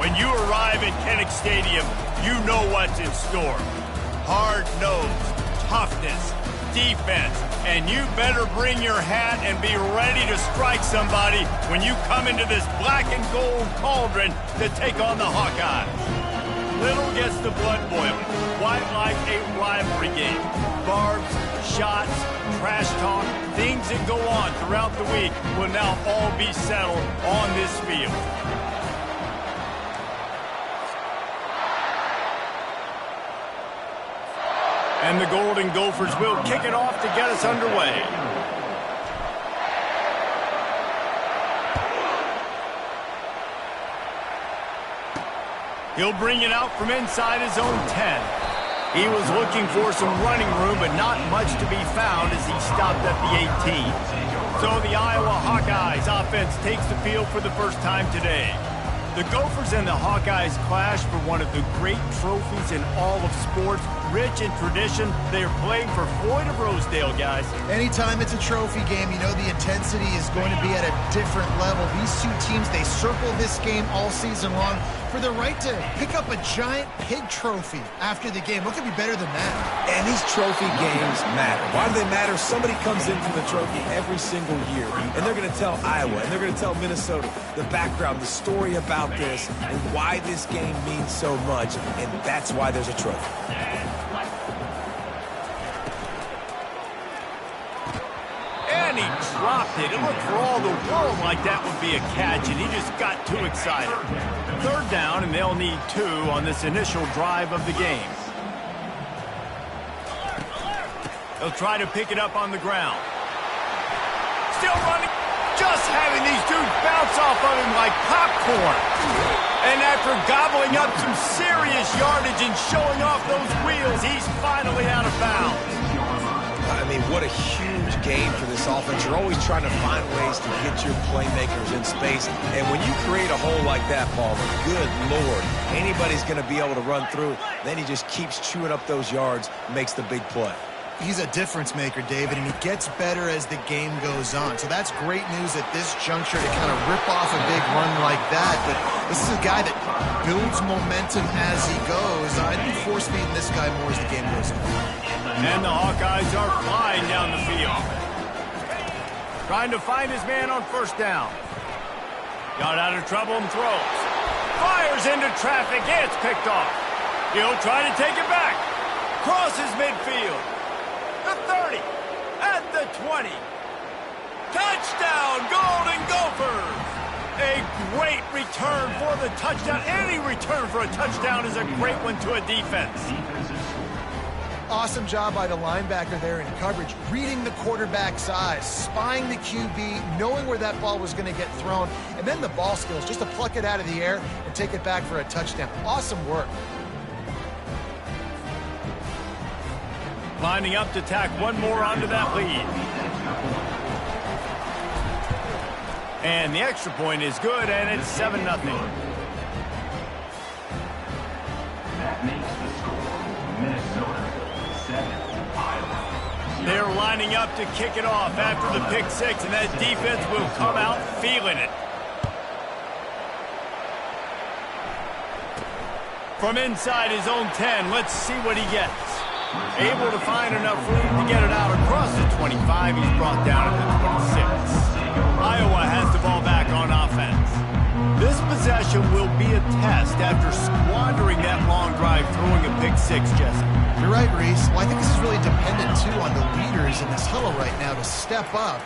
When you arrive at Kinnick Stadium, you know what's in store. Hard nose, toughness, defense, and you better bring your hat and be ready to strike somebody when you come into this black and gold cauldron to take on the Hawkeyes. Little gets the blood boiling, quite like a rivalry game. Barbs, shots, trash talk, things that go on throughout the week will now all be settled on this field. And the Golden Gophers will kick it off to get us underway. He'll bring it out from inside his own 10. He was looking for some running room, but not much to be found as he stopped at the 18. So the Iowa Hawkeyes offense takes the field for the first time today. The Gophers and the Hawkeyes clash for one of the great trophies in all of sports. Rich in tradition, they are playing for Floyd of Rosedale, guys. Anytime it's a trophy game, you know the intensity is going to be at a different level. These two teams, they circle this game all season long for the right to pick up a giant pig trophy after the game. What could be better than that? And these trophy games matter. Why do they matter? Somebody comes in for the trophy every single year, and they're going to tell Iowa, and they're going to tell Minnesota the background, the story about this, and why this game means so much, and that's why there's a trophy. And he dropped it. It looked for all the world like that would be a catch, and he just got too excited. Third down, and they'll need 2 on this initial drive of the game. They'll try to pick it up on the ground. Still running. Just having these dudes bounce off of him like popcorn. And after gobbling up some serious yardage and showing off those wheels, he's finally out of bounds. I mean, what a huge game for this offense. You're always trying to find ways to get your playmakers in space. And when you create a hole like that, Paul, good Lord, anybody's going to be able to run through. Then he just keeps chewing up those yards, makes the big play. He's a difference maker, David, and he gets better as the game goes on. So that's great news at this juncture to kind of rip off a big run like that. But this is a guy that builds momentum as he goes. I'd be force-feeding this guy more as the game goes on. And the Hawkeyes are flying down the field. Trying to find his man on first down. Got out of trouble and throws. Fires into traffic. It's picked off. He'll try to take it back. Crosses midfield. The 30. At the 20. Touchdown, Golden Gophers! A great return for the touchdown. Any return for a touchdown is a great one to a defense. Awesome job by the linebacker there in coverage, reading the quarterback's eyes, spying the QB, knowing where that ball was going to get thrown, and then the ball skills just to pluck it out of the air and take it back for a touchdown. Awesome work. Lining up to tack one more onto that lead. And the extra point is good, and it's 7-0. That makes the score Minnesota 7, Iowa. They're lining up to kick it off after the pick 6, and that defense will come out feeling it. From inside his own 10, let's see what he gets. Able to find enough room to get it out across the 25. He's brought down at the 26. Iowa has the ball back on offense. This possession will be a test after squandering that long drive throwing a pick 6, Jesse. You're right, Reese. Well, I think this is really dependent, too, on the leaders in this huddle right now to step up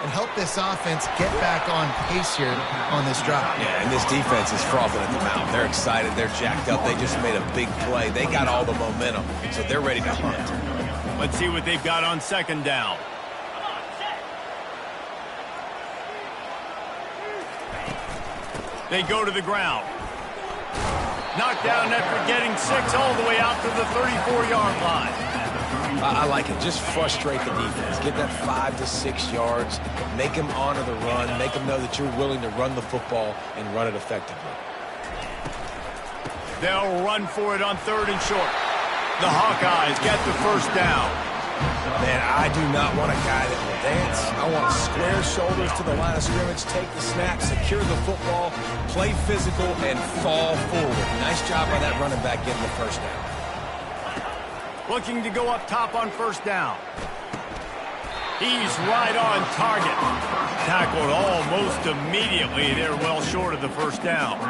and help this offense get back on pace here on this drive. Yeah, and this defense is frothing at the mouth. They're excited. They're jacked up. They just made a big play. They got all the momentum, so they're ready to hunt. Let's see what they've got on second down. They go to the ground. Knocked down after getting 6 all the way out to the 34-yard line. I like it. Just frustrate the defense. Get that 5 to 6 yards. Make them honor the run. Make them know that you're willing to run the football and run it effectively. They'll run for it on 3rd and short. The Hawkeyes get the first down. Man, I do not want a guy that will dance. I want square shoulders to the line of scrimmage, take the snap, secure the football, play physical, and fall forward. Nice job by that running back getting the first down. Looking to go up top on first down. He's right on target. Tackled almost immediately. They're well short of the first down.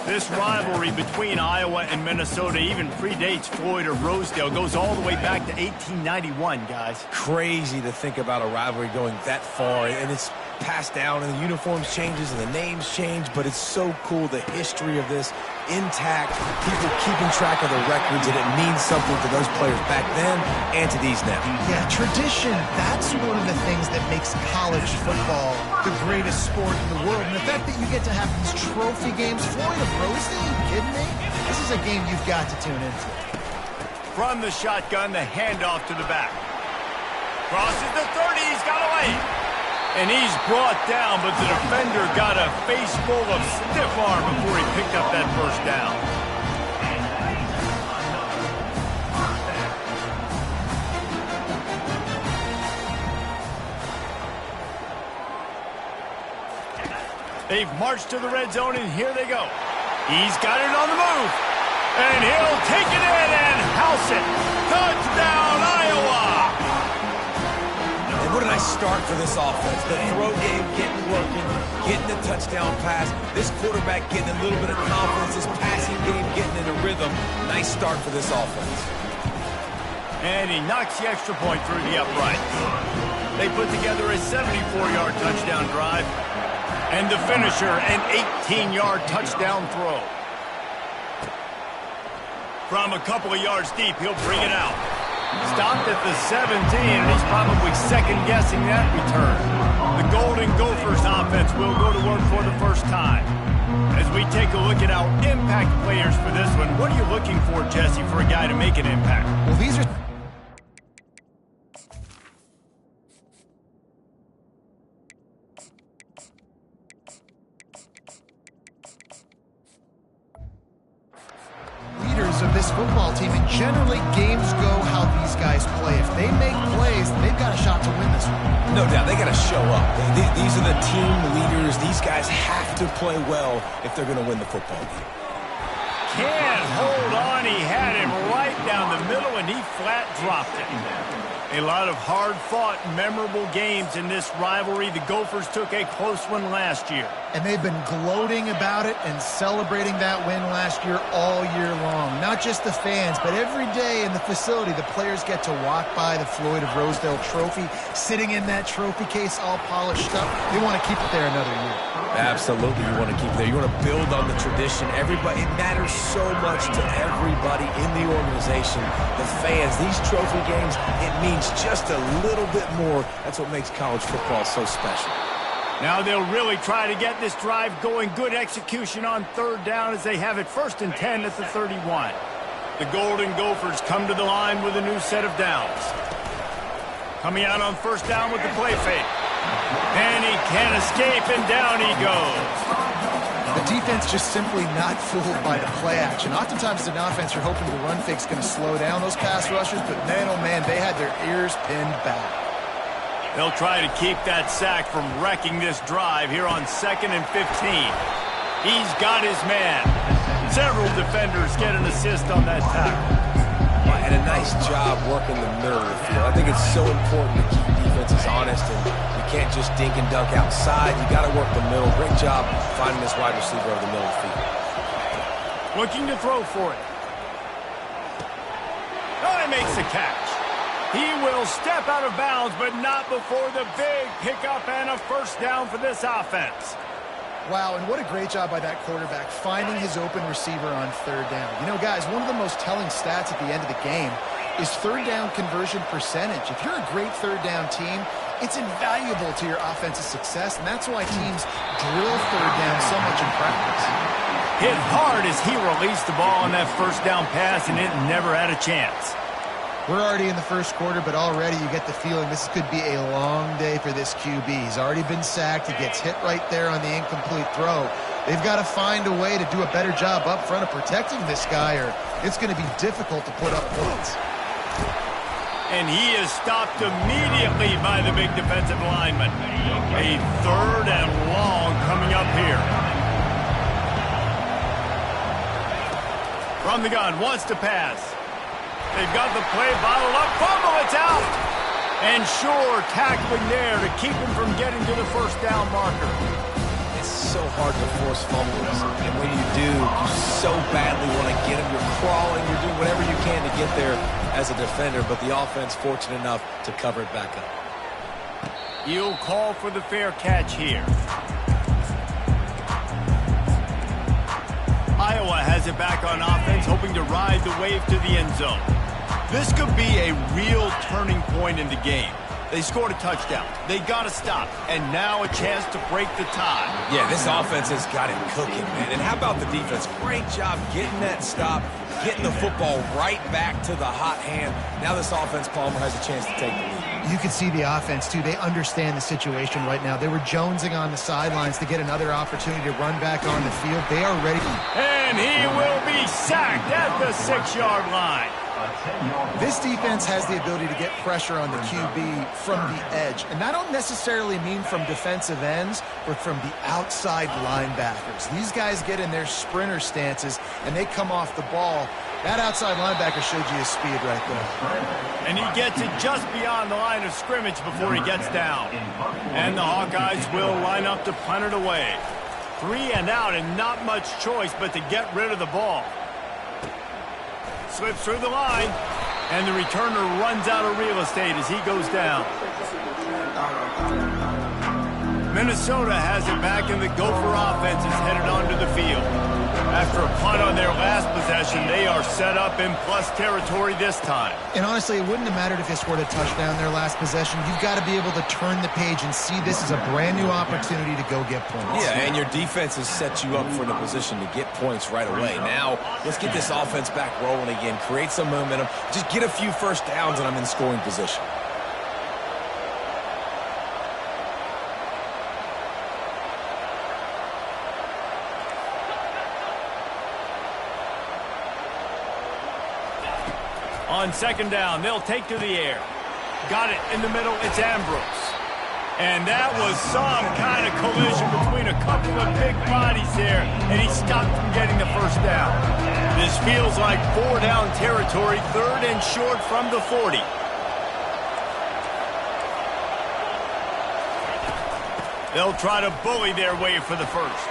This rivalry between Iowa and Minnesota even predates Floyd of Rosedale. Goes all the way back to 1891, guys. Crazy to think about a rivalry going that far, and it's passed down, and the uniforms changes and the names change, but it's so cool, the history of this intact, people keeping track of the records, and it means something to those players back then and to these now. Yeah, tradition, that's one of the things that makes college football the greatest sport in the world. And the fact that you get to have these trophy games, Floyd of Rosedale, are you kidding me? This is a game you've got to tune into. From the shotgun, the handoff to the back. Crosses the 30, he's got away. And he's brought down, but the defender got a face full of stiff arm before he picked up that first down. They've marched to the red zone, and here they go. He's got it on the move. And he'll take it in and house it. Touchdown, Iowa! And what a nice start for this offense. The throw game getting working, getting the touchdown pass. This quarterback getting a little bit of confidence. This passing game getting in a rhythm. Nice start for this offense. And he knocks the extra point through the uprights. They put together a 74-yard touchdown drive. And the finisher, an 18-yard touchdown throw. From a couple of yards deep, he'll bring it out. Stopped at the 17, and he's probably second-guessing that return. The Golden Gophers offense will go to work for the first time. As we take a look at our impact players for this one, what are you looking for, Jesse, for a guy to make an impact? Well, these are... of this football team, and generally games go how these guys play. If they make plays, they've got a shot to win this one. No doubt, they got to show up. These are the team leaders. These guys have to play well if they're going to win the football game. Can't hold on. He had him right down the middle, and he flat dropped it. A lot of hard-fought, memorable games in this rivalry. The Gophers took a close one last year. And they've been gloating about it and celebrating that win last year all year long. Not just the fans, but every day in the facility, the players get to walk by the Floyd of Rosedale trophy, sitting in that trophy case all polished up. They want to keep it there another year. Absolutely, you want to keep it there. You want to build on the tradition. Everybody, it matters so much to everybody in the organization, the fans. These trophy games, it means just a little bit more. That's what makes college football so special. Now they'll really try to get this drive going. Good execution on third down as they have it 1st and 10 at the 31. The Golden Gophers come to the line with a new set of downs. Coming out on first down with the play fake. And he can't escape, and down he goes. The defense just simply not fooled by the play action. Oftentimes as an offense, you're hoping the run fake's going to slow down those pass rushers, but man, oh man, they had their ears pinned back. They'll try to keep that sack from wrecking this drive here on 2nd and 15. He's got his man. Several defenders get an assist on that tackle. And a nice job working the middle of the field. I think it's so important to keep defenses honest, and you can't just dink and dunk outside. You got to work the middle. Great job finding this wide receiver over the middle of the field. Looking to throw for it. Oh, he makes the catch. He will step out of bounds, but not before the big pickup and a first down for this offense. Wow, and what a great job by that quarterback, finding his open receiver on third down. You know, guys, one of the most telling stats at the end of the game is third down conversion percentage. If you're a great third down team, it's invaluable to your offensive success, and that's why teams drill third down so much in practice. Hit hard as he released the ball on that first down pass, and it never had a chance. We're already in the first quarter, but already you get the feeling this could be a long day for this QB. He's already been sacked. He gets hit right there on the incomplete throw. They've got to find a way to do a better job up front of protecting this guy, or it's going to be difficult to put up points. And he is stopped immediately by the big defensive lineman. A 3rd and long coming up here. From the gun, wants to pass. They've got the play bottled up. Fumble, it's out. And sure, tackling there to keep him from getting to the first down marker. It's so hard to force fumbles. And when you do, you so badly want to get them. You're crawling, you're doing whatever you can to get there as a defender, but the offense fortunate enough to cover it back up. He'll call for the fair catch here. Iowa has it back on offense, hoping to ride the wave to the end zone. This could be a real turning point in the game. They scored a touchdown. They got to stop. And now a chance to break the tie. Yeah, this offense has got it cooking, man. And how about the defense? Great job getting that stop, getting the football right back to the hot hand. Now this offense, Palmer, has a chance to take the lead. You can see the offense, too. They understand the situation right now. They were jonesing on the sidelines to get another opportunity to run back on the field. They are ready. And he will be sacked at the 6-yard line. This defense has the ability to get pressure on the QB from the edge. And I don't necessarily mean from defensive ends, but from the outside linebackers. These guys get in their sprinter stances, and they come off the ball. That outside linebacker showed you his speed right there. And he gets it just beyond the line of scrimmage before he gets down. And the Hawkeyes will line up to punt it away. 3 and out, and not much choice but to get rid of the ball. Slips through the line, and the returner runs out of real estate as he goes down. Minnesota has it back, and the Gopher offense is headed onto the field. After a punt on their last possession, they are set up in plus territory this time. And honestly, it wouldn't have mattered if they scored a touchdown their last possession. You've got to be able to turn the page and see this as a brand new opportunity to go get points. Yeah, and your defense has set you up for the position to get points right away. Now, let's get this offense back rolling again, create some momentum, just get a few first downs, and I'm in scoring position. On 2nd down, they'll take to the air. Got it in the middle, it's Ambrose. And that was some kind of collision between a couple of big bodies there, and he stopped from getting the first down. This feels like 4-down territory, 3rd and short from the 40. They'll try to bully their way for the first.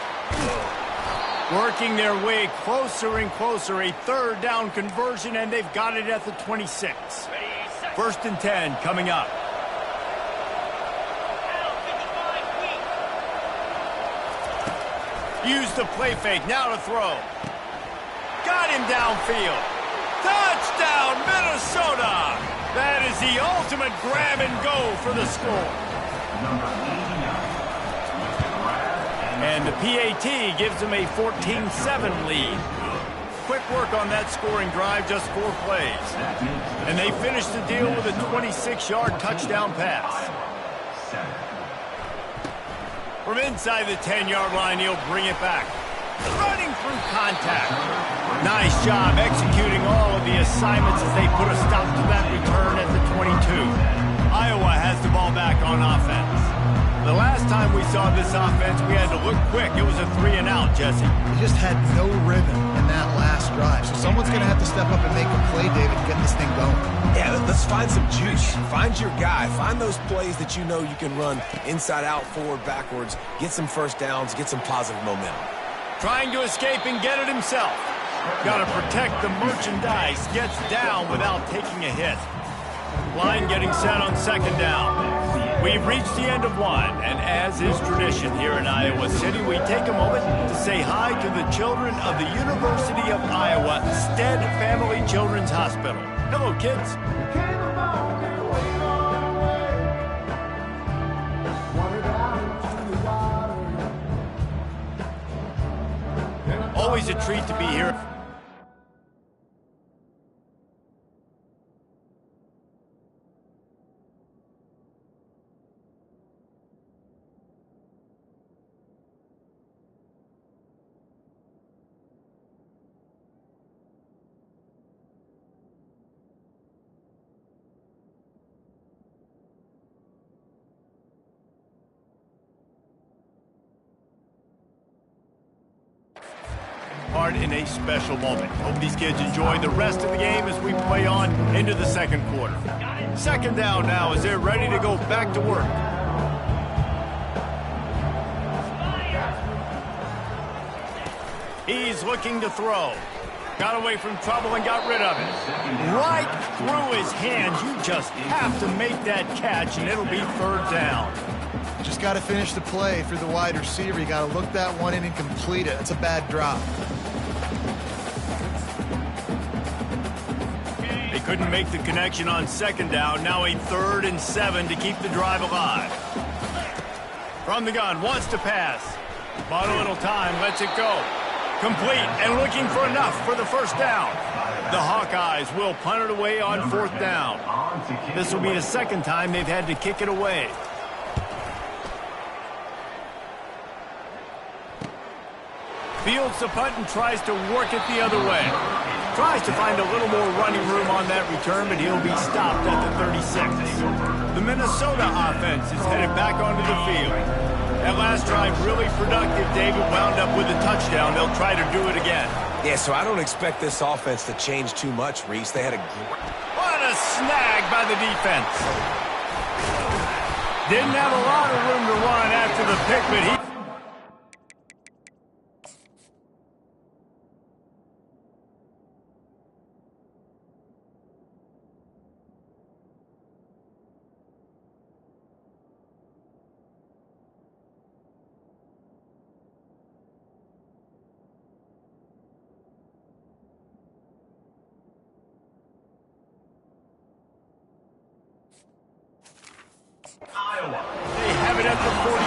Working their way closer and closer, a 3rd down conversion, and they've got it at the 26. 1st and 10 coming up. Use the play fake, now to throw. Got him downfield. Touchdown, Minnesota! That is the ultimate grab and go for the score. And the PAT gives them a 14-7 lead. Quick work on that scoring drive, just 4 plays. And they finish the deal with a 26-yard touchdown pass. From inside the 10-yard line, he'll bring it back. Running through contact. Nice job executing all of the assignments as they put a stop to that return at the 22. Iowa has the ball back on offense. The last time we saw this offense, we had to look quick. It was a 3 and out, Jesse. They just had no rhythm in that last drive. So someone's going to have to step up and make a play, David, to get this thing going. Yeah, let's find some juice. Find your guy. Find those plays that you know you can run inside out, forward, backwards. Get some first downs. Get some positive momentum. Trying to escape and get it himself. Got to protect the merchandise. Gets down without taking a hit. Line getting set on 2nd down. We've reached the end of one, and as is tradition here in Iowa City, we take a moment to say hi to the children of the University of Iowa Stead Family Children's Hospital. Hello, kids. Always a treat to be here. forward in a special moment. Hope these kids enjoy the rest of the game as we play on into the second quarter. Second down now as they're ready to go back to work. He's looking to throw. Got away from trouble and got rid of it. Right through his hands. You just have to make that catch, and it'll be third down. Just got to finish the play for the wide receiver. You got to look that one in and complete it. That's a bad drop. They couldn't make the connection on second down. Now a 3rd and 7 to keep the drive alive. From the gun, wants to pass. Bought a little time, lets it go. Complete and looking for enough for the first down. The Hawkeyes will punt it away on 4th down. This will be the second time they've had to kick it away. Fields the punt and tries to work it the other way. Tries to find a little more running room on that return, but he'll be stopped at the 36. The Minnesota offense is headed back onto the field. That last drive really productive. David wound up with a touchdown. They'll try to do it again. Yeah, so I don't expect this offense to change too much, Reese. They had a What a snag by the defense. Didn't have a lot of room to run after the pick, but he... They have it at the 44.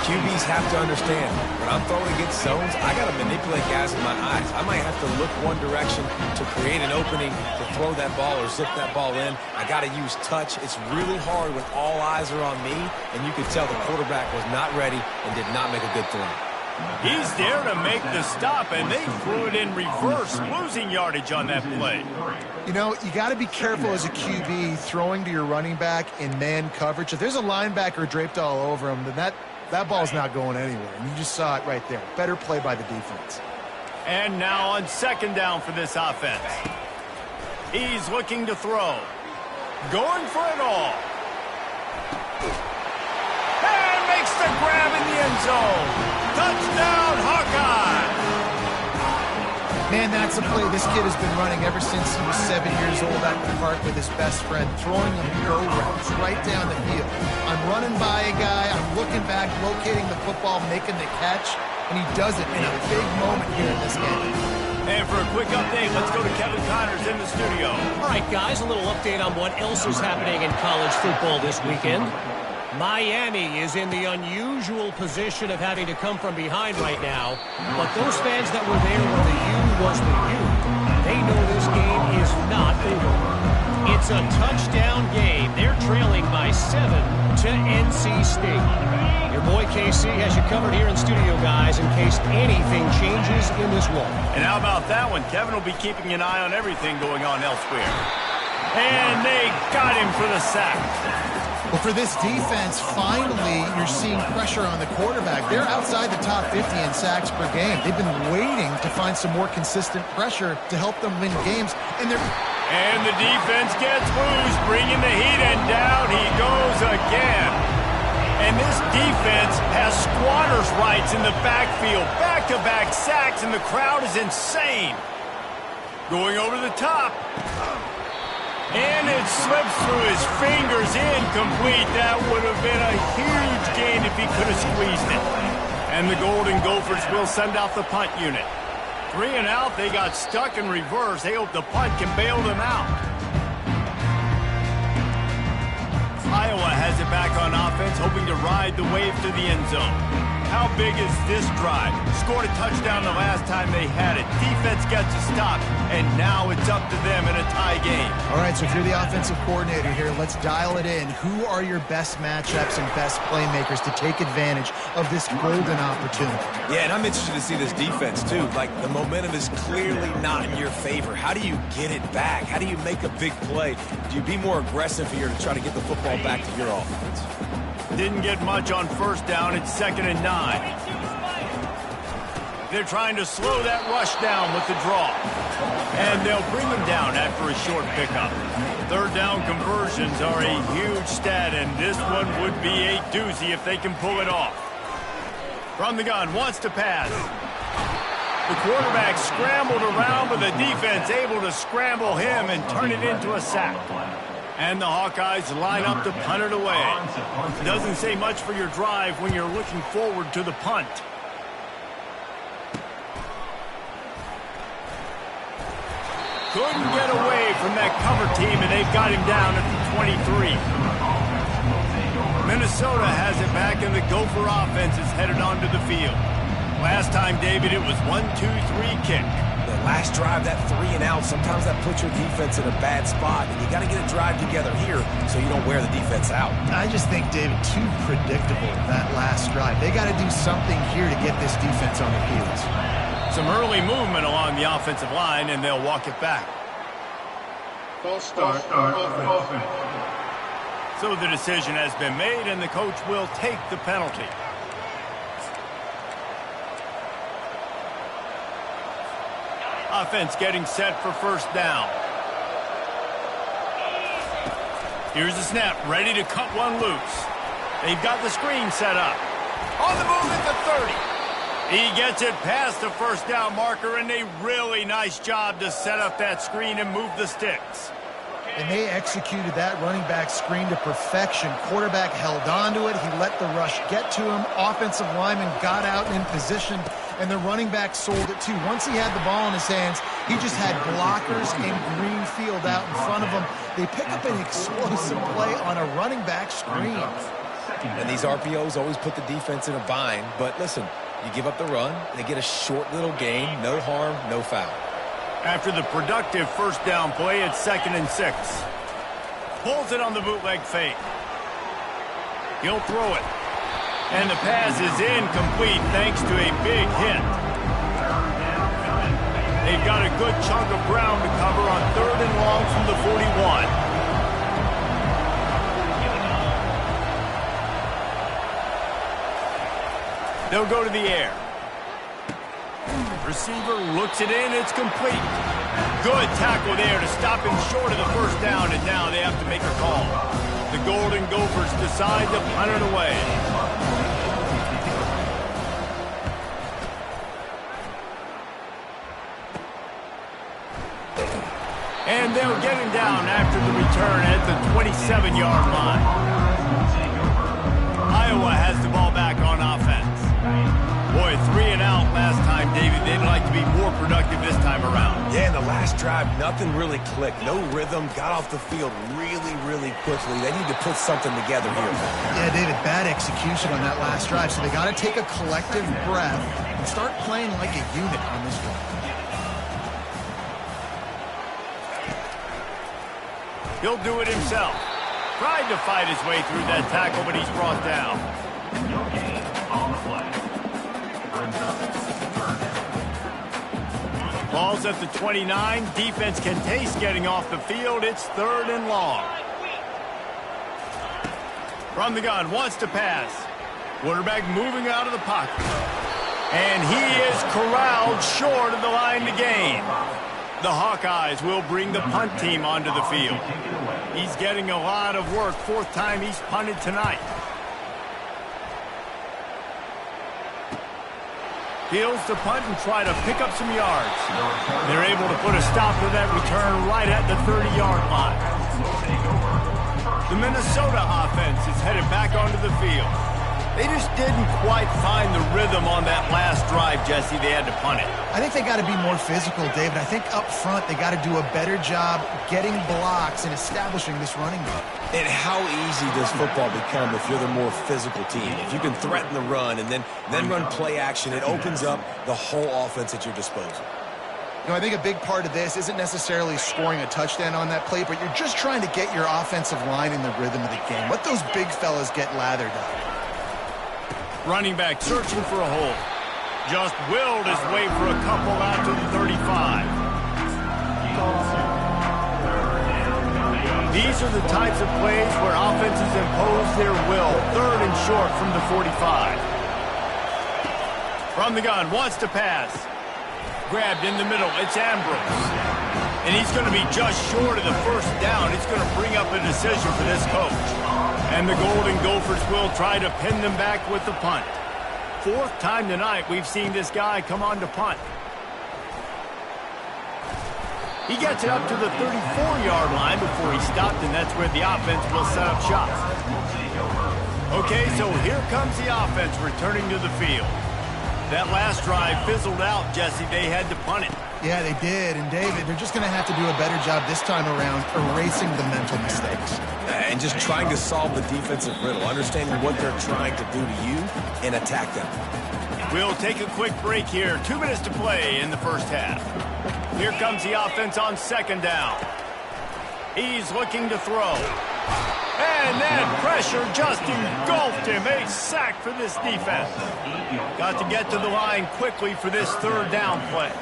QBs have to understand, when I'm throwing against zones, I got to manipulate guys with my eyes. I might have to look one direction to create an opening to throw that ball or zip that ball in. I got to use touch. It's really hard when all eyes are on me, and you could tell the quarterback was not ready and did not make a good throw. He's there to make the stop, and they threw it in reverse, losing yardage on that play. You know, you got to be careful as a QB throwing to your running back in man coverage. If there's a linebacker draped all over him, then that ball's not going anywhere. And you just saw it right there. Better play by the defense. And now on second down for this offense. He's looking to throw. Going for it all. And makes the grab in the end zone. Touchdown, Hawkeye! Man, that's a play this kid has been running ever since he was 7 years old at the park with his best friend, throwing him go routes right down the field. I'm running by a guy, I'm looking back, locating the football, making the catch, and he does it in a big moment here in this game. And for a quick update, let's go to Kevin Connors in the studio. All right, guys, a little update on what else is happening in college football this weekend. Miami is in the unusual position of having to come from behind right now, but those fans that were there when the U was the U, they know this game is not over. It's a touchdown game. They're trailing by 7 to NC State. Your boy KC has you covered here in studio, guys, in case anything changes in this one. And how about that one? Kevin will be keeping an eye on everything going on elsewhere. And they got him for the sack. Well, for this defense, finally, you're seeing pressure on the quarterback. They're outside the top 50 in sacks per game. They've been waiting to find some more consistent pressure to help them win games. And the defense gets loose, bringing the heat, and down he goes again. And this defense has squatters' rights in the backfield. Back-to-back sacks, and the crowd is insane. Going over the top. And it slips through his fingers, incomplete. That would have been a huge gain if he could have squeezed it. And the Golden Gophers will send out the punt unit. 3 and out, they got stuck in reverse. They hope the punt can bail them out. Iowa has it back on offense, hoping to ride the wave to the end zone. How big is this drive? Scored a touchdown the last time they had it. Defense gets a stop, and now it's up to them in a tie game. All right, so if you're the offensive coordinator here, let's dial it in. Who are your best matchups and best playmakers to take advantage of this golden opportunity? Yeah, and I'm interested to see this defense, too. Like, the momentum is clearly not in your favor. How do you get it back? How do you make a big play? Do you be more aggressive here to try to get the football back to your offense? Didn't get much on first down. It's 2nd and 9. They're trying to slow that rush down with the draw. And they'll bring him down after a short pickup. Third down conversions are a huge stat, and this one would be a doozy if they can pull it off. From the gun, wants to pass. The quarterback scrambled around, but the defense able to scramble him and turn it into a sack. And the Hawkeyes line up to punt it away. Doesn't say much for your drive when you're looking forward to the punt. Couldn't get away from that cover team, and they've got him down at the 23. Minnesota has it back, and the Gopher offense is headed onto the field. Last time, David, it was 1-2-3 kick. The last drive, that 3 and out, sometimes that puts your defense in a bad spot, and you got to get a drive together here so you don't wear the defense out. I just think, David, too predictable, that last drive. They got to do something here to get this defense on their heels. Some early movement along the offensive line, and they'll walk it back. False start. Offense. So the decision has been made, and the coach will take the penalty. Offense getting set for first down. Here's the snap, ready to cut one loose. They've got the screen set up. On the move at the 30. He gets it past the first down marker, and a really nice job to set up that screen and move the sticks. And they executed that running back screen to perfection. Quarterback held on to it. He let the rush get to him. Offensive lineman got out in position, and the running back sold it too. Once he had the ball in his hands, he just had blockers in green field out in front of him. They pick up an explosive play on a running back screen. And these RPOs always put the defense in a bind, but listen, you give up the run, they get a short little gain, no harm, no foul. After the productive first down play, it's 2nd and 6. Pulls it on the bootleg fake. He'll throw it. And the pass is incomplete thanks to a big hit. They've got a good chunk of ground to cover on 3rd and long from the 41. They'll go to the air. Receiver looks it in. It's complete. Good tackle there to stop him short of the first down, and now they have to make a call. The Golden Gophers decide to punt it away. And they'll get him down after the return at the 27-yard line. Iowa has the ball back on offense. Boy, 3 and out last time, David. They'd like to be more productive this time around. Yeah, in the last drive, nothing really clicked. No rhythm, got off the field really quickly. They need to put something together here. Yeah, David, bad execution on that last drive, so they got to take a collective breath and start playing like a unit on this one. He'll do it himself. Tried to fight his way through that tackle, but he's brought down. No gain on the play. Ball's at the 29. Defense can taste getting off the field. It's 3rd and long. From the gun, wants to pass. Quarterback moving out of the pocket. And he is corralled short of the line to gain. The Hawkeyes will bring the punt team onto the field. He's getting a lot of work. 4th time he's punted tonight. Fields to punt and try to pick up some yards. They're able to put a stop to that return right at the 30-yard line. The Minnesota offense is headed back onto the field. They just didn't quite find the rhythm on that last drive, Jesse. They had to punt it. I think they got to be more physical, David. I think up front they got to do a better job getting blocks and establishing this running game. And how easy does football become if you're the more physical team? If you can threaten the run and then run play action, it opens up the whole offense at your disposal. You know, I think a big part of this isn't necessarily scoring a touchdown on that play, but you're just trying to get your offensive line in the rhythm of the game. Let those big fellas get lathered up. Running back searching for a hole. Just willed his way for a couple out to the 35. These are the types of plays where offenses impose their will. 3rd and short from the 45. From the gun, wants to pass. Grabbed in the middle, it's Ambrose. And he's going to be just short of the first down. It's going to bring up a decision for this coach. And the Golden Gophers will try to pin them back with the punt. Fourth time tonight we've seen this guy come on to punt. He gets it up to the 34-yard line before he stopped, and that's where the offense will set up shop. Okay, so here comes the offense returning to the field. That last drive fizzled out, Jesse. They had to punt it. Yeah, they did. And, David, they're just going to have to do a better job this time around erasing the mental mistakes. And just trying to solve the defensive riddle, understanding what they're trying to do to you and attack them. We'll take a quick break here. 2 minutes to play in the first half. Here comes the offense on second down. He's looking to throw. And then pressure just engulfed him. A sack for this defense. Got to get to the line quickly for this third down play.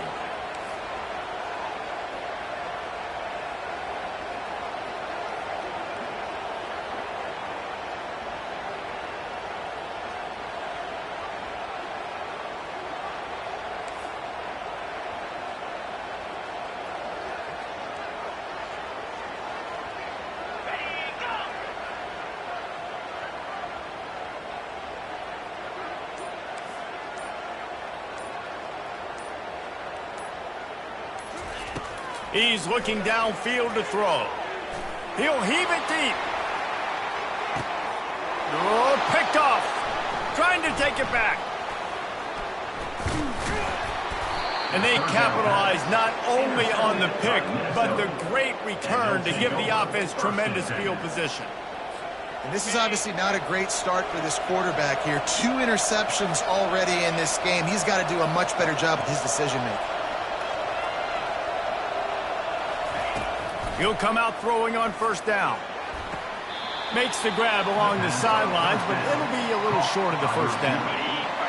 He's looking downfield to throw. He'll heave it deep. Oh, picked off. Trying to take it back. And they capitalize not only on the pick, but the great return to give the offense tremendous field position. And this is obviously not a great start for this quarterback here. 2 interceptions already in this game. He's got to do a much better job with his decision-making. He'll come out throwing on first down. Makes the grab along the sidelines, but it'll be a little short of the first down.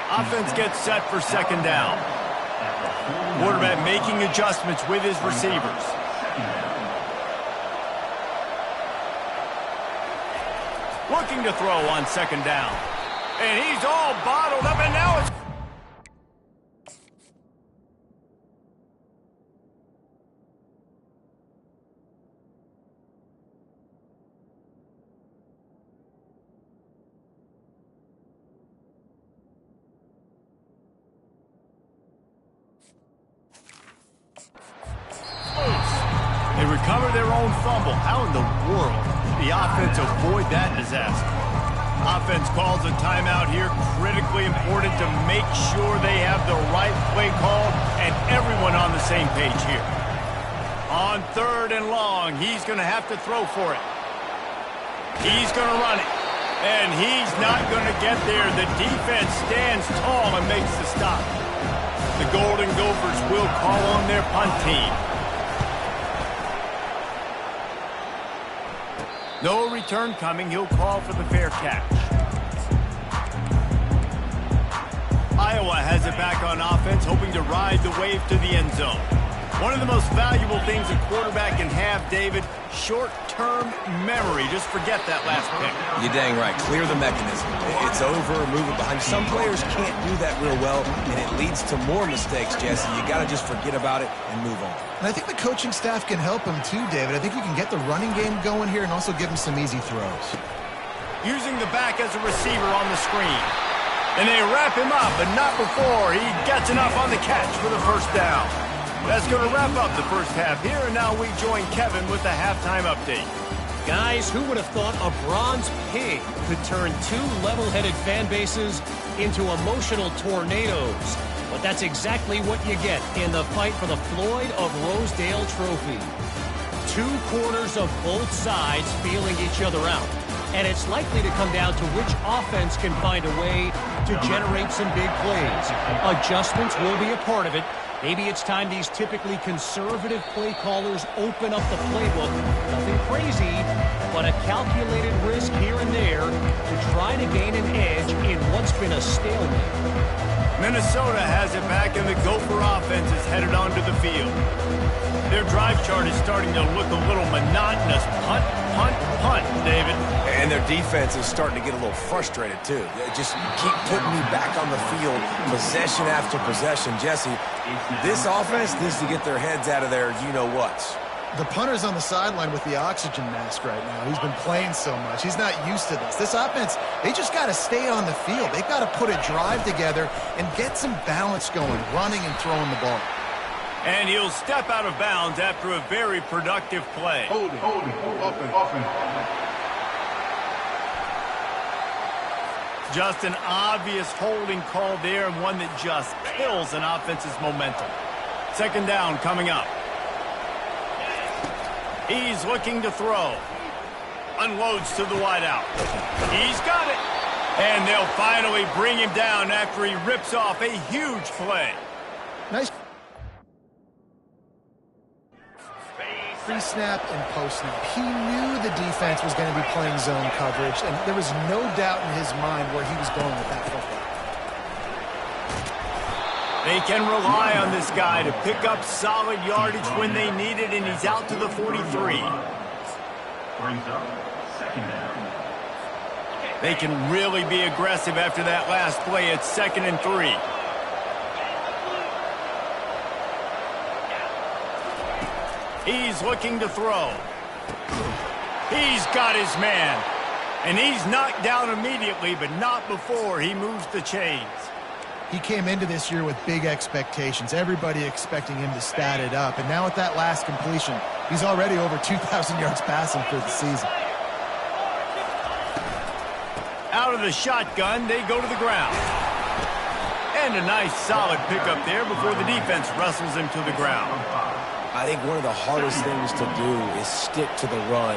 Offense gets set for second down. Quarterback making adjustments with his receivers. Looking to throw on second down. And he's all bottled up, and now it's... They recover their own fumble. How in the world did the offense avoid that disaster? Offense calls a timeout here. Critically important to make sure they have the right play called and everyone on the same page here. On third and long, he's going to have to throw for it. He's going to run it. And he's not going to get there. The defense stands tall and makes the stop. The Golden Gophers will call on their punt team. No return coming. He'll call for the fair catch. Iowa has it back on offense, hoping to ride the wave to the end zone. One of the most valuable things a quarterback can have, David, short-term memory. Just forget that last pick. You're dang right. Clear the mechanism. It's over, move it behind. Some players can't do that real well, and it leads to more mistakes, Jesse. You got to just forget about it and move on. And I think the coaching staff can help him too, David. I think you can get the running game going here and also give him some easy throws. Using the back as a receiver on the screen. And they wrap him up, but not before he gets enough on the catch for the first down. That's going to wrap up the first half here, and now we join Kevin with the halftime update. Guys, who would have thought a bronze pig could turn 2 level-headed fan bases into emotional tornadoes? But that's exactly what you get in the fight for the Floyd of Rosedale Trophy. 2 quarters of both sides feeling each other out. And it's likely to come down to which offense can find a way to generate some big plays. Adjustments will be a part of it. Maybe it's time these typically conservative play callers open up the playbook. Nothing crazy, but a calculated risk here and there to try to gain an edge in what's been a stalemate. Minnesota has it back, and the Gopher offense is headed onto the field. Their drive chart is starting to look a little monotonous. Punt, punt, punt, David. And their defense is starting to get a little frustrated, too. They just keep putting me back on the field, possession after possession. Jesse, this offense needs to get their heads out of their you-know-whats. The punter's on the sideline with the oxygen mask right now. He's been playing so much. He's not used to this. This offense, they just got to stay on the field. They've got to put a drive together and get some balance going, running and throwing the ball. And he'll step out of bounds after a very productive play. Holding, offense. Just an obvious holding call there, and one that just kills an offense's momentum. Second down coming up. He's looking to throw. Unloads to the wideout. He's got it. And they'll finally bring him down after he rips off a huge play. Nice. Pre-snap and post-snap. He knew the defense was going to be playing zone coverage, and there was no doubt in his mind where he was going with that football. They can rely on this guy to pick up solid yardage when they need it, and he's out to the 43. Brings up second down. They can really be aggressive after that last play. It's 2nd and 3. He's looking to throw. He's got his man. And he's knocked down immediately, but not before he moves the chains. He came into this year with big expectations. Everybody expecting him to stat it up. And now with that last completion, he's already over 2,000 yards passing for the season. Out of the shotgun, they go to the ground. And a nice solid pickup there before the defense wrestles him to the ground. I think one of the hardest things to do is stick to the run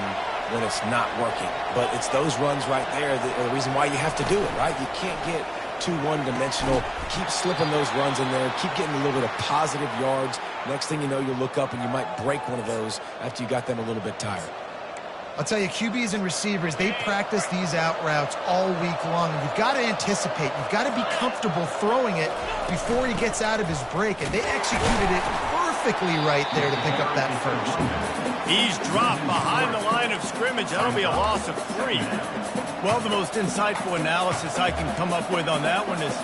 when it's not working. But it's those runs right there that are the reason why you have to do it, right? You can't get too one-dimensional. Keep slipping those runs in there. Keep getting a little bit of positive yards. Next thing you know, you'll look up and you might break one of those after you got them a little bit tired. I'll tell you, QBs and receivers, they practice these out routes all week long. You've got to anticipate. You've got to be comfortable throwing it before he gets out of his break. And they executed it perfectly right there to pick up that first. He's dropped behind the line of scrimmage. That'll be a loss of 3. Well, the most insightful analysis I can come up with on that one is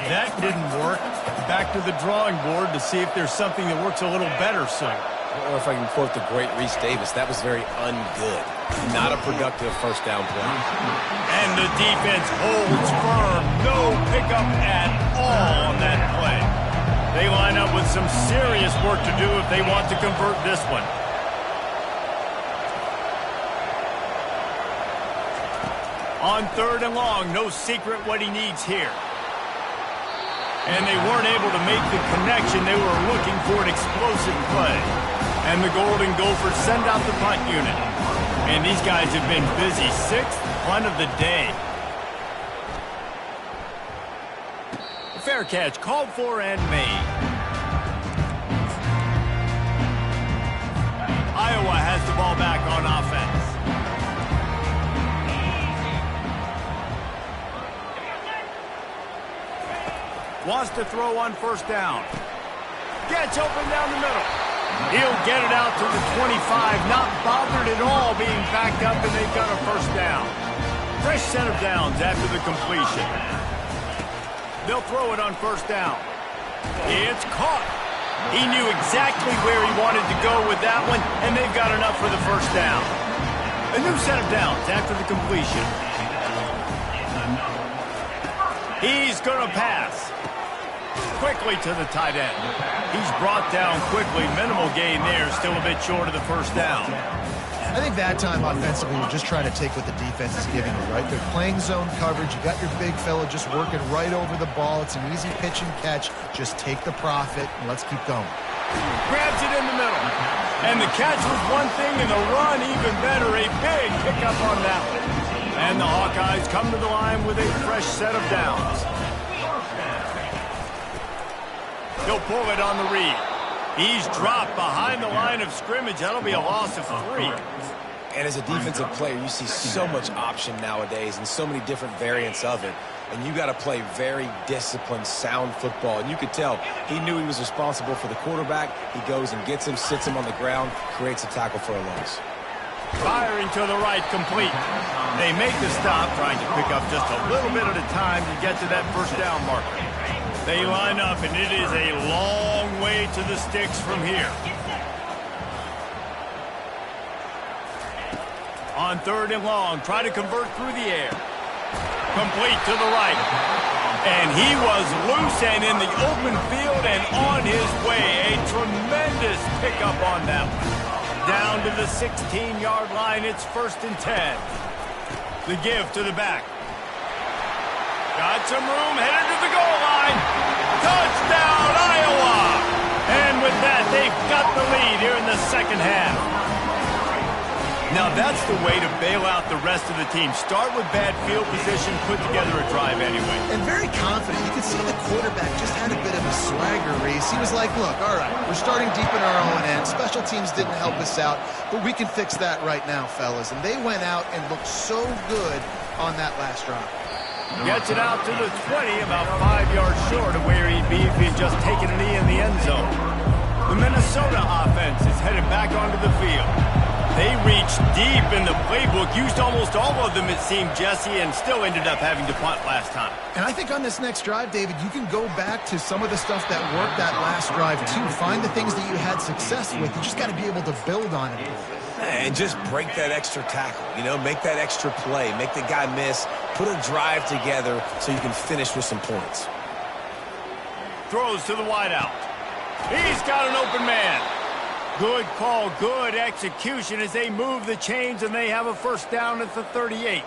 that didn't work. Back to the drawing board to see if there's something that works a little better soon. Or if I can quote the great Reese Davis, that was very ungood. Not a productive first down play. And the defense holds firm. No pickup at all on that play. They line up with some serious work to do if they want to convert this one. On 3rd and long, no secret what he needs here. And they weren't able to make the connection. They were looking for an explosive play. And the Golden Gophers send out the punt unit. And these guys have been busy. 6th punt of the day. Fair catch called for and made. Iowa has the ball back on offense. Wants to throw on 1st down. Gets open down the middle. He'll get it out to the 25. Not bothered at all being backed up, and they've got a 1st down. Fresh set of downs after the completion. They'll throw it on 1st down. It's caught. He knew exactly where he wanted to go with that one, and they've got enough for the 1st down. A new set of downs after the completion. He's going to pass. Quickly to the tight end. He's brought down quickly. Minimal gain there. Still a bit short of the 1st down. I think that time offensively, we're just trying to take what the defense is giving you, right? They're playing zone coverage. You got your big fella just working right over the ball. It's an easy pitch and catch. Just take the profit and let's keep going. Grabs it in the middle. And the catch was one thing, and the run even better. A big pickup on that one. And the Hawkeyes come to the line with a fresh set of downs. He'll pull it on the read. He's dropped behind the line of scrimmage. That'll be a loss of 3. And as a defensive player, you see so much option nowadays and so many different variants of it. And you got to play very disciplined, sound football. And you could tell he knew he was responsible for the quarterback. He goes and gets him, sits him on the ground, creates a tackle for a loss. Firing to the right, complete. They make the stop, trying to pick up just a little bit at a time to get to that first down marker. They line up, and it is a long way to the sticks from here. On 3rd and long, try to convert through the air. Complete to the right. And he was loose and in the open field and on his way. A tremendous pickup on that one. Down to the 16-yard line, it's 1st and 10. The give to the back. Got some room, headed to the goal line. Touchdown, Iowa! And with that, they've got the lead here in the second half. Now that's the way to bail out the rest of the team. Start with bad field position, put together a drive anyway. And very confident. You can see the quarterback just had a bit of a swagger, Reese. He was like, look, all right, we're starting deep in our own end. Special teams didn't help us out, but we can fix that right now, fellas. And they went out and looked so good on that last drive. Gets it out to the 20, about 5 yards short of where he'd be if he'd just taken a knee in the end zone. The Minnesota offense is headed back onto the field. They reached deep in the playbook, used almost all of them, it seemed, Jesse, and still ended up having to punt last time. And I think on this next drive, David, you can go back to some of the stuff that worked that last drive, too. Find the things that you had success with. You just got to be able to build on it. And just break that extra tackle, you know, make that extra play, make the guy miss, put a drive together so you can finish with some points. Throws to the wideout. He's got an open man. Good call, good execution as they move the chains and they have a first down at the 38.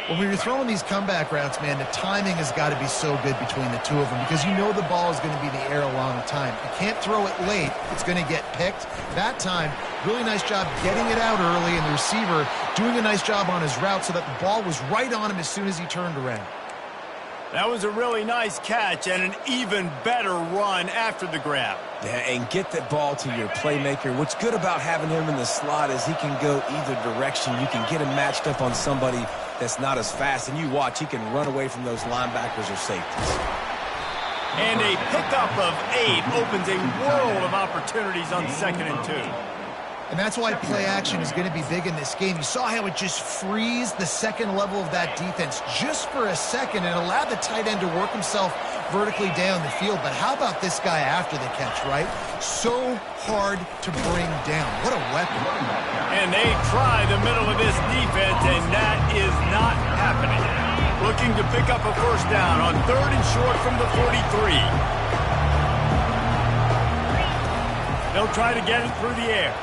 Well, when you're throwing these comeback routes, man, the timing has got to be so good between the two of them because you know the ball is going to be in the air a long time. You can't throw it late. It's going to get picked. That time, really nice job getting it out early and the receiver doing a nice job on his route so that the ball was right on him as soon as he turned around. That was a really nice catch and an even better run after the grab. Yeah, and get that ball to your playmaker. What's good about having him in the slot is he can go either direction. You can get him matched up on somebody that's not as fast, and you watch, he can run away from those linebackers or safeties. And a pickup of 8 opens a world of opportunities on 2nd and 2. And that's why play action is going to be big in this game. You saw how it just frees the second level of that defense just for a second and allowed the tight end to work himself vertically down the field. But how about this guy after the catch, right? So hard to bring down. What a weapon. And they try the middle of this defense, and that is not happening. Looking to pick up a first down on 3rd and short from the 43. They'll try to get it through the air.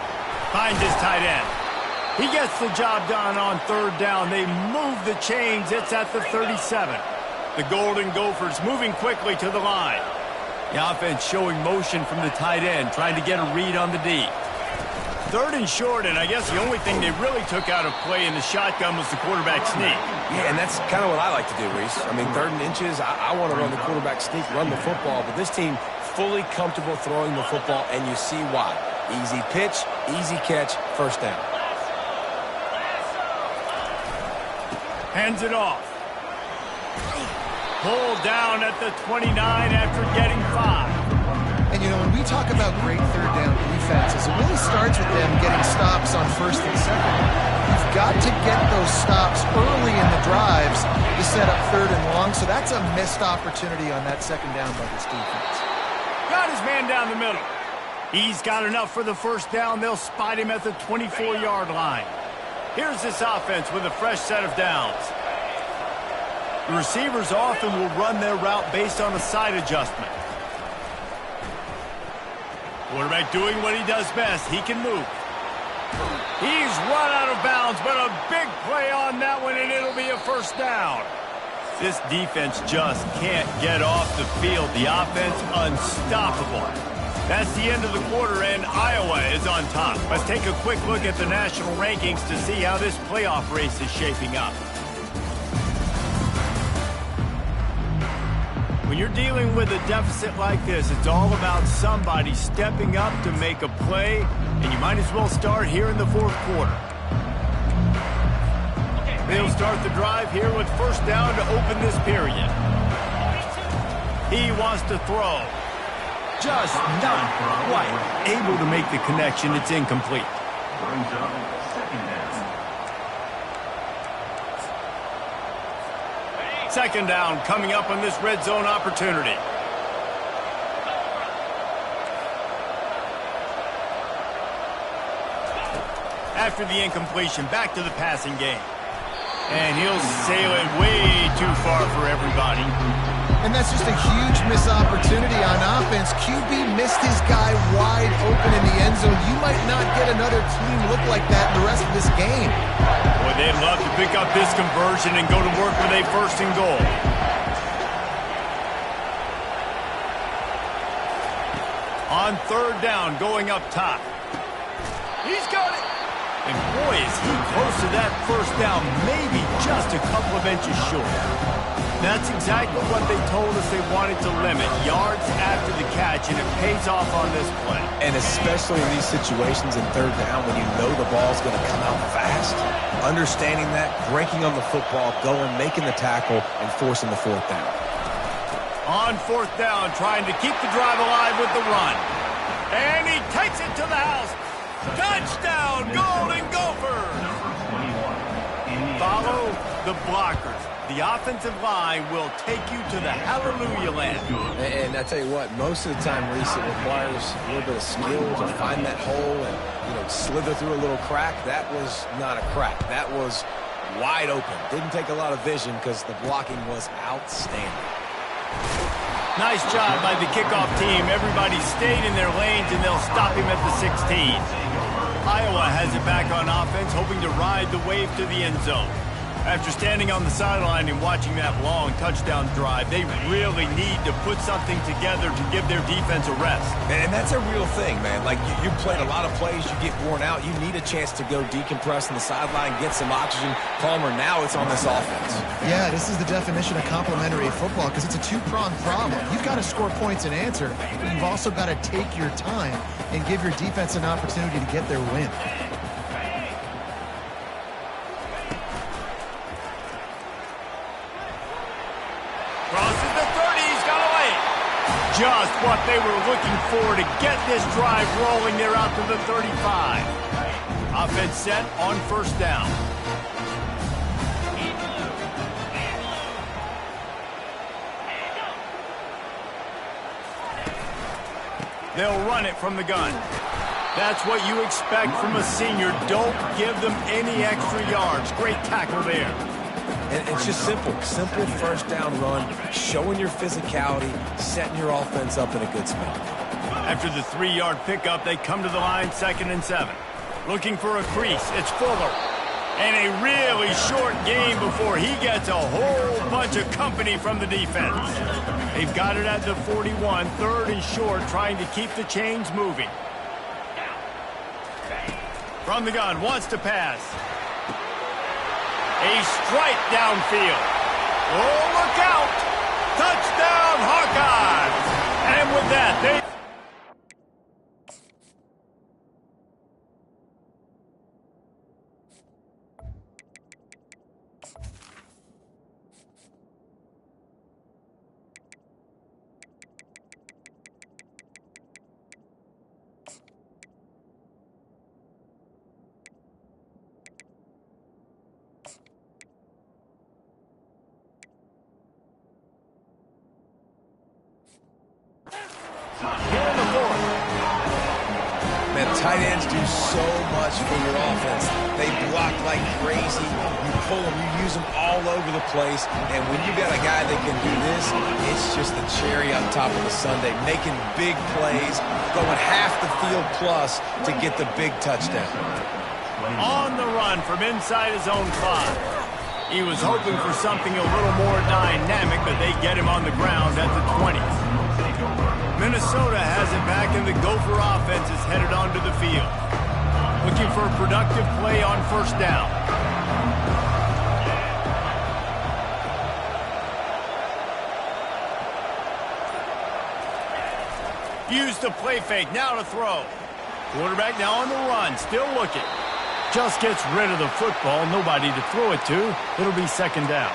Finds his tight end. He gets the job done on 3rd down. They move the chains. It's at the 37. The Golden Gophers moving quickly to the line. The offense showing motion from the tight end, trying to get a read on the D. 3rd and short, and I guess the only thing they really took out of play in the shotgun was the quarterback sneak. Yeah, and that's kind of what I like to do, Reese. I mean, 3rd and inches, I want to run the quarterback sneak, run the football, but this team fully comfortable throwing the football, and you see why. Easy pitch, easy catch, first down. Hands it off. Pulled down at the 29 after getting 5. And, you know, when we talk about great 3rd down defenses, it really starts with them getting stops on 1st and 2nd. You've got to get those stops early in the drives to set up 3rd and long, so that's a missed opportunity on that 2nd down by this defense. Got his man down the middle. He's got enough for the first down. They'll spot him at the 24-yard line. Here's this offense with a fresh set of downs. The receivers often will run their route based on a side adjustment. Quarterback doing what he does best. He can move. He's run out of bounds, but a big play on that one, and it'll be a first down. This defense just can't get off the field. The offense unstoppable. That's the end of the quarter, and Iowa is on top. Let's take a quick look at the national rankings to see how this playoff race is shaping up. When you're dealing with a deficit like this, it's all about somebody stepping up to make a play, and you might as well start here in the 4th quarter. They'll start the drive here with first down to open this period. He wants to throw. Just not quite able to make the connection. It's incomplete. Brings up second down. Second down coming up on this red zone opportunity. After the incompletion, back to the passing game. And he'll sail it way too far for everybody. And that's just a huge missed opportunity on offense. QB missed his guy wide open in the end zone. You might not get another team look like that in the rest of this game. Boy, they'd love to pick up this conversion and go to work with a first and goal. On third down, going up top. He's got it. And boy, is he close to that first down, maybe just a couple of inches short. That's exactly what they told us they wanted to limit, yards after the catch, and it pays off on this play. And especially in these situations in third down when you know the ball's going to come out fast, understanding that, breaking on the football, going, making the tackle, and forcing the fourth down. On fourth down, trying to keep the drive alive with the run. And he takes it to the house. Touchdown, Golden Gophers! Follow the blockers. The offensive line will take you to the hallelujah land. And I tell you what, most of the time, Reese, it requires a little bit of skill to find that hole and, slither through a little crack. That was not a crack. That was wide open. Didn't take a lot of vision because the blocking was outstanding. Nice job by the kickoff team. Everybody stayed in their lanes, and they'll stop him at the 16. Iowa has it back on offense, hoping to ride the wave to the end zone. After standing on the sideline and watching that long touchdown drive, they really need to put something together to give their defense a rest. And that's a real thing, man. Like, you played a lot of plays, you get worn out, you need a chance to go decompress on the sideline, get some oxygen. Palmer, now it's on this offense. Yeah, this is the definition of complementary football because it's a two-pronged problem. You've got to score points and answer, but you've also got to take your time and give your defense an opportunity to get their win. Crosses the 30, he's got away. Just what they were looking for to get this drive rolling. They're out to the 35. Offense set on first down. They'll run it from the gun. That's what you expect from a senior. Don't give them any extra yards. Great tackle there. And it's just simple first down run, showing your physicality, setting your offense up in a good spot. After the 3-yard pickup, they come to the line 2nd and 7. Looking for a crease. It's Fuller. And a really short game before he gets a whole bunch of company from the defense. They've got it at the 41, 3rd and short, trying to keep the chains moving. From the gun, wants to pass. A strike downfield. Oh, look out! Touchdown, Hawkeyes! And with that, they... Man, tight ends do so much for your offense. They block like crazy. You pull them, you use them all over the place. And when you got a guy that can do this, it's just the cherry on top of the sundae, making big plays, going half the field plus to get the big touchdown. On the run from inside his own 5. He was hoping for something a little more dynamic, but they get him on the ground at the 20. Minnesota has it back, and the Gopher offense is headed onto the field. Looking for a productive play on first down. Use the play fake, now to throw. Quarterback now on the run, still looking. just gets rid of the football, nobody to throw it to. It'll be second down.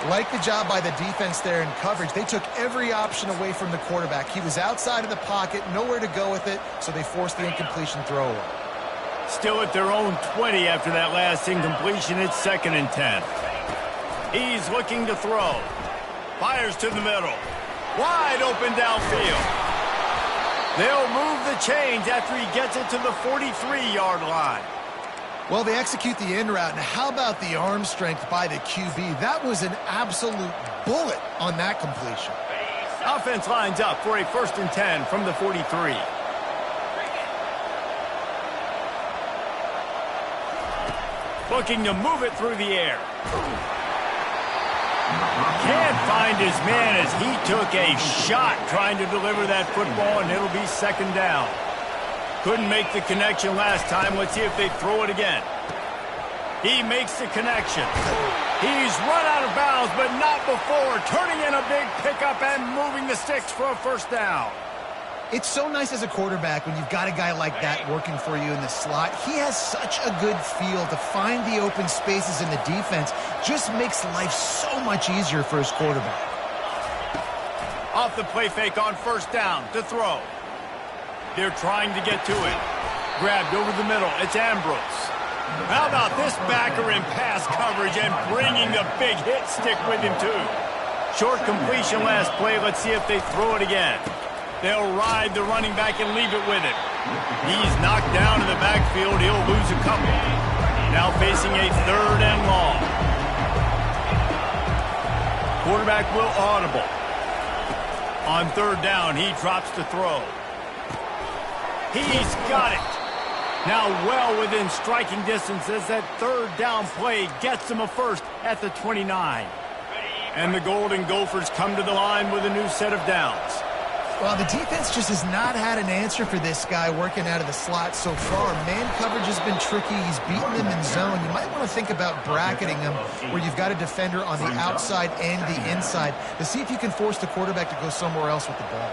Like the job by the defense there in coverage. They took every option away from the quarterback. He was outside of the pocket, nowhere to go with it, so they forced the incompletion throw away. Still at their own 20 after that last incompletion. It's 2nd and 10. He's looking to throw. Fires to the middle. Wide open downfield. They'll move the chains after he gets it to the 43-yard line. Well, they execute the in route. Now, how about the arm strength by the QB? That was an absolute bullet on that completion. Offense lines up for a 1st and 10 from the 43. Looking to move it through the air. Can't find his man as he took a shot trying to deliver that football, and it'll be 2nd down. Couldn't make the connection last time. Let's see if they throw it again. He makes the connection. He's run out of bounds, but not before. Turning in a big pickup and moving the sticks for a 1st down. It's so nice as a quarterback when you've got a guy like that working for you in the slot. He has such a good feel to find the open spaces in the defense. Just makes life so much easier for his quarterback. Off the play fake on 1st down to throw. They're trying to get to it. Grabbed over the middle. It's Ambrose. How about this backer in pass coverage and bringing the big hit stick with him too. Short completion last play. Let's see if they throw it again. They'll ride the running back and leave it with him. He's knocked down in the backfield. He'll lose a couple. Now facing a 3rd and long. Quarterback will audible. On 3rd down, he drops to throw. He's got it. Now well within striking distance as that 3rd down play gets him a 1st at the 29. And the Golden Gophers come to the line with a new set of downs. Well, the defense just has not had an answer for this guy working out of the slot so far. Man coverage has been tricky. He's beaten them in zone. You might want to think about bracketing them where you've got a defender on the outside and the inside to see if you can force the quarterback to go somewhere else with the ball.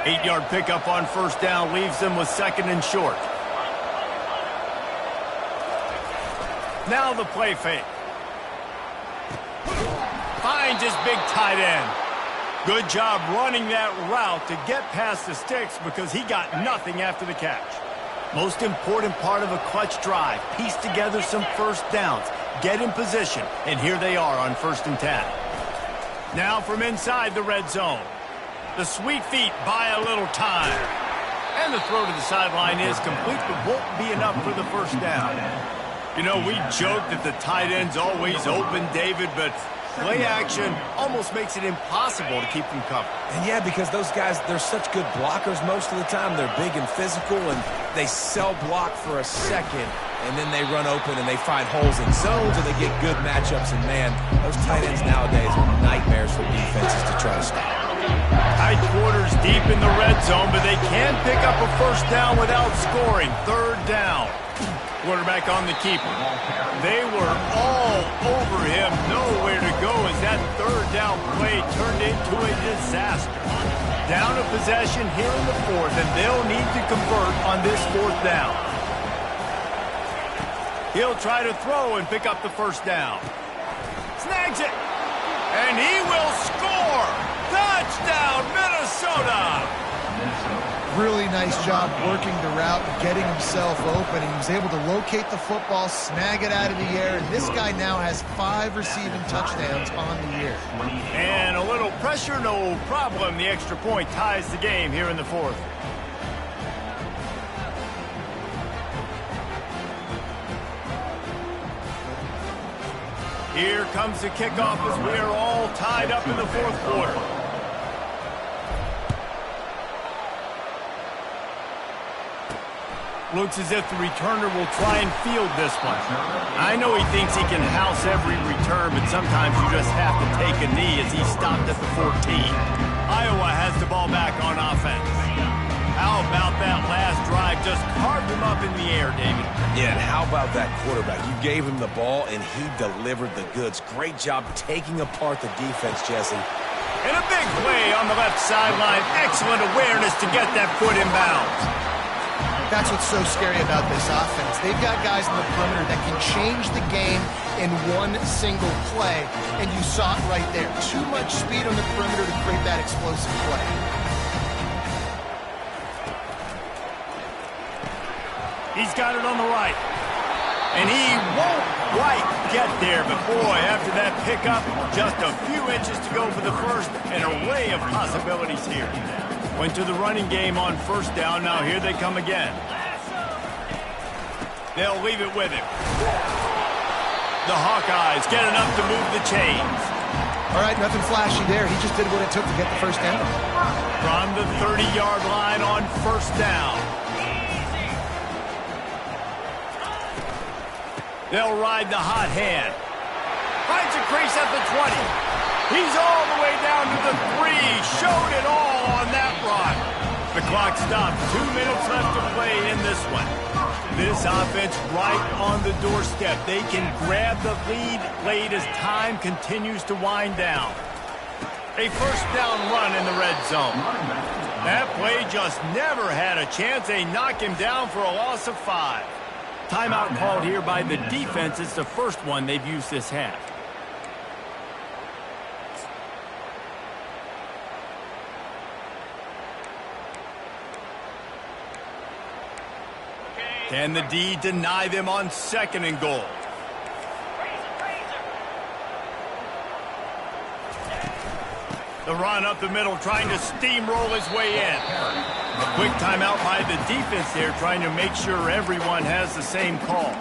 8-yard pickup on 1st down leaves them with 2nd and short. Now the play fake. Finds his big tight end. Good job running that route to get past the sticks because he got nothing after the catch. Most important part of a clutch drive. Piece together some 1st downs. Get in position. And here they are on 1st and 10. Now from inside the red zone. The sweet feet buy a little time. And the throw to the sideline is complete, but won't be enough for the 1st down. You know, we joke that the tight end's always open, David, but play action almost makes it impossible to keep them covered. And yeah, because those guys, they're such good blockers most of the time. They're big and physical, and they cell block for a second, and then they run open and they find holes in zones, or they get good matchups. And man, those tight ends nowadays are nightmares for defenses to try to stop. Tight quarters deep in the red zone, but they can pick up a 1st down without scoring. 3rd down. Quarterback on the keeper. They were all over him. Nowhere to go as that 3rd down play turned into a disaster. Down a possession here in the 4th, and they'll need to convert on this 4th down. He'll try to throw and pick up the 1st down. Snags it. And he will score. Touchdown, Minnesota. Really nice job working the route, getting himself open. He was able to locate the football, snag it out of the air, and this guy now has 5 receiving touchdowns on the year. And a little pressure, no problem. The extra point ties the game here in the 4th. Here comes the kickoff as we are all tied up in the 4th quarter. Looks as if the returner will try and field this one. I know he thinks he can house every return, but sometimes you just have to take a knee as he stopped at the 14. Iowa has the ball back on offense. How about that last drive? Just carved him up in the air, David. Yeah, and how about that quarterback? You gave him the ball, and he delivered the goods. Great job taking apart the defense, Jesse. And a big play on the left sideline. Excellent awareness to get that foot in bounds. That's what's so scary about this offense. They've got guys in the perimeter that can change the game in one single play, and you saw it right there. Too much speed on the perimeter to create that explosive play. He's got it on the right. And he won't quite get there, but boy, after that pickup, just a few inches to go for the first, an array of possibilities here. Went to the running game on first down. Now here they come again. They'll leave it with him. The Hawkeyes get enough to move the chains. All right, nothing flashy there. He just did what it took to get the first down. From the 30-yard line on first down. They'll ride the hot hand. Finds a crease at the 20. He's all the way down to the 3. Showed it all on that run. The clock stopped. 2 minutes left to play in this one. This offense right on the doorstep. They can grab the lead late as time continues to wind down. A first down run in the red zone. That play just never had a chance. They knock him down for a loss of 5. Timeout called here by the defense. It's the first one they've used this half. Can the D deny them on second and goal? The run up the middle, trying to steamroll his way in. A quick timeout by the defense there, trying to make sure everyone has the same call.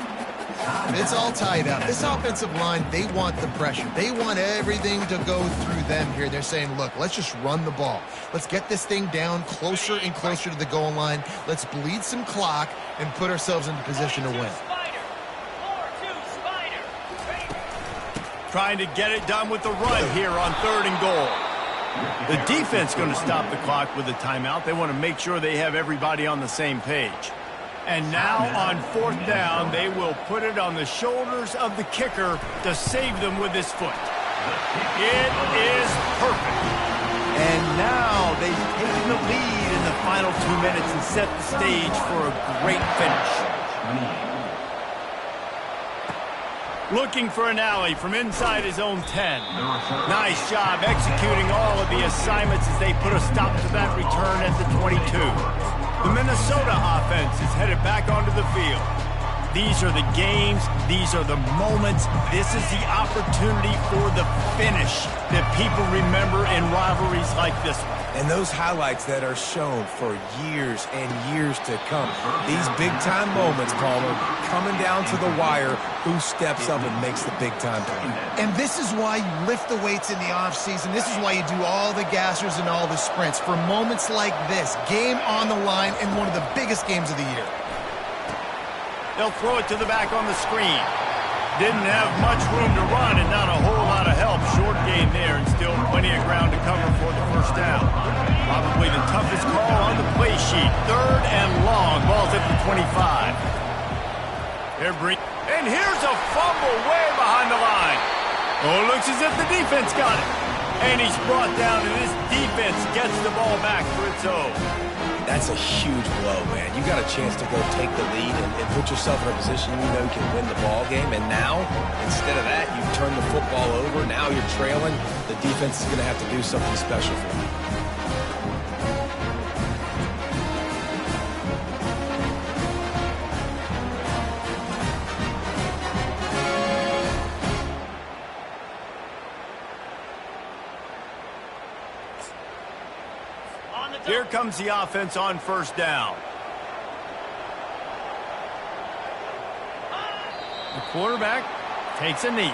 It's all tied up. This offensive line, they want the pressure. They want everything to go through them here. They're saying, look, let's just run the ball. Let's get this thing down closer and closer to the goal line. Let's bleed some clock and put ourselves into position to win. Trying to get it done with the run here on third and goal. The defense going to stop the clock with a timeout. They want to make sure they have everybody on the same page. And now on fourth down, they will put it on the shoulders of the kicker to save them with his foot. It is perfect. And now they've taken the lead in the final 2 minutes and set the stage for a great finish. Looking for an alley from inside his own 10. Nice job executing all of the assignments as they put a stop to that return at the 22. The Minnesota offense is headed back onto the field. These are the games. These are the moments. This is the opportunity for the finish that people remember in rivalries like this one. And those highlights that are shown for years and years to come. These big-time moments, Palmer, coming down to the wire, who steps up and makes the big-time play. And this is why you lift the weights in the offseason. This is why you do all the gassers and all the sprints. For moments like this, game on the line in one of the biggest games of the year. They'll throw it to the back on the screen. Didn't have much room to run and not a whole lot of help. Short game there and still plenty of ground to cover for the first down. Probably the toughest call on the play sheet. Third and long. Ball's at the 25. And here's a fumble way behind the line. Oh, it looks as if the defense got it. And he's brought down, and this defense gets the ball back for its own. That's a huge blow, man. You got a chance to go take the lead and put yourself in a position you know you can win the ball game. And now, instead of that, you turn the football over. Now you're trailing. The defense is going to have to do something special for you. Here comes the offense on first down. The quarterback takes a knee.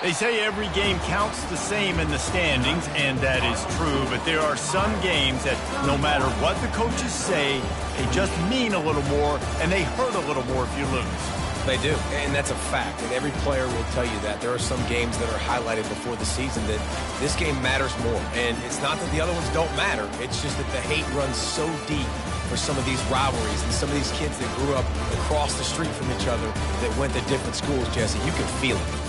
They say every game counts the same in the standings, and that is true, but there are some games that no matter what the coaches say, they just mean a little more, and they hurt a little more if you lose. They do, and that's a fact, and every player will tell you that. There are some games that are highlighted before the season that this game matters more, and it's not that the other ones don't matter. It's just that the hate runs so deep for some of these rivalries and some of these kids that grew up across the street from each other that went to different schools, Jesse. You can feel it.